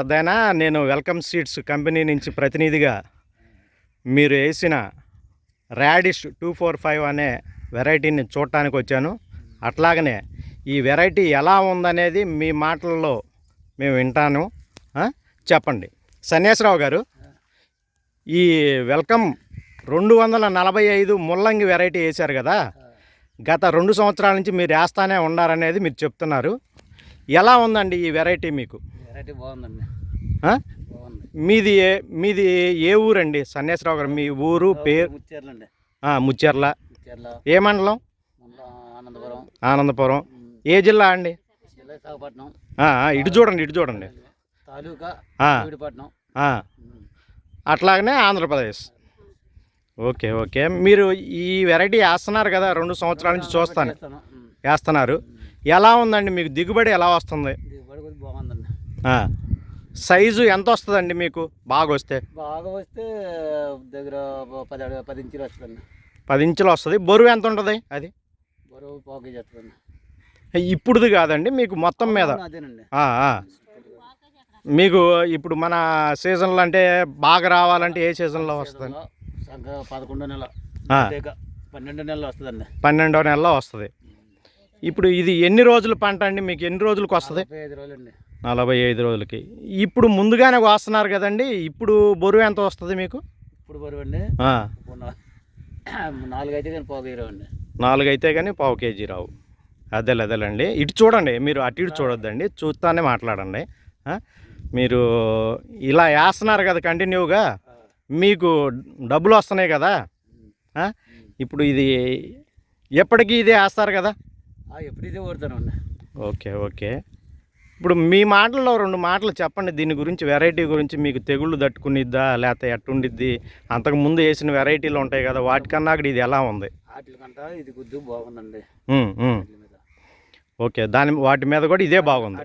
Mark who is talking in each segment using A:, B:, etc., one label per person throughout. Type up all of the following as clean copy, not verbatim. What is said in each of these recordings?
A: అదైనా నేను welcome seeds company నుంచి ప్రతినిధిగా మీరు వేసిన రాడిష్ 245 అనే వెరైటీని చూడటానికి వచ్చాను. అట్లాగనే ఈ వెరైటీ ఎలా ఉందనేది మీ మాటల్లో మేము వింటాను. చెప్పండి సన్యాసరావు గారు, ఈ వెల్కమ్ 245 ముల్లంగి వెరైటీ వేశారు కదా, గత 2 సంవత్సరాల నుంచి మీరు వేస్తానే ఉన్నారనేది మీరు చెప్తున్నారు. ఎలా ఉందండి ఈ వెరైటీ మీకు?
B: వెరైటీ బాగుందండి.
A: మీది ఏ ఊరండి సన్యాసరావు గారు? మీ ఊరు పేరు? ముచ్చెర్ల. ఏ మండలం? ఆనందపురం. ఏ జిల్లా అండి? ఇటు చూడండి. అట్లాగనే ఆంధ్రప్రదేశ్. ఓకే. మీరు ఈ వెరైటీ వేస్తున్నారు కదా, 2 సంవత్సరాల నుంచి వేస్తున్నారు. ఎలా ఉందండి మీకు? దిగుబడి ఎలా వస్తుంది?
B: బాగుందండి.
A: సైజు ఎంత వస్తుందండి మీకు బాగా వస్తే?
B: దగ్గర 10 ఇంచులు వస్తుందండి.
A: 10 ఇంచులు వస్తుంది. బరువు ఎంత ఉంటుంది? అది
B: బరువు 1 కేజీ వస్తుందండి.
A: ఇప్పుడుది కాదండి, మీకు మొత్తం మీద. మీకు ఇప్పుడు మన సీజన్లో అంటే బాగా రావాలంటే ఏ సీజన్లో వస్తుంది?
B: 11వ నెల 12వ నెలలో వస్తుందండి.
A: 12వ నెలలో వస్తుంది. ఇప్పుడు ఇది ఎన్ని రోజుల పంట అండి? మీకు ఎన్ని రోజులకు వస్తుంది?
B: 45 రోజులండి.
A: 45 రోజులకి. ఇప్పుడు ముందుగానే కోస్తున్నారు కదండి, ఇప్పుడు బరువు ఎంత వస్తుంది మీకు?
B: ఇప్పుడు బరువు అండి 4 అయితే కానీ 1/4 కేజీ రావండి.
A: 4 అయితే కానీ 1/4 కేజీ రావు. అదేలేండి. ఇటు చూడండి, మీరు అటు ఇటు చూడొద్దండి, చూస్తానే మాట్లాడండి. మీరు ఇలా వేస్తున్నారు కదా కంటిన్యూగా, మీకు డబ్బులు వస్తున్నాయి కదా. ఇప్పుడు ఇది ఎప్పటికీ ఇదే వేస్తారు కదా?
B: ఎప్పుడు ఇదే ఓడతానండి.
A: ఓకే. ఇప్పుడు మీ మాటల్లో 2 మాటలు చెప్పండి దీని గురించి, వెరైటీ గురించి. మీకు తెగుళ్ళు తట్టుకునిద్దా లేకపోతే ఎట్టుండిద్ది? అంతకుముందు వేసిన వెరైటీలు ఉంటాయి కదా, వాటికన్నా అక్కడ ఇది ఎలా ఉంది?
B: వాటికంటే ఇది గుద్దు బాగుందండి.
A: ఓకే, వాటి మీద కూడా ఇదే బాగుంది.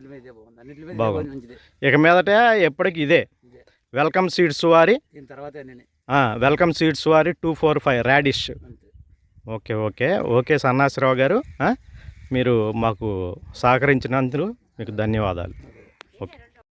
A: బాగుంది. ఇక మీదట ఎప్పటికి ఇదే వెల్కమ్ సీడ్స్ వారి వెల్కమ్ సీడ్స్ వారి 245 రాడిష్. ఓకే సన్నాసిరావు గారు, మీరు మాకు సహకరించినందుకు మీకు ధన్యవాదాలు. ఓకే.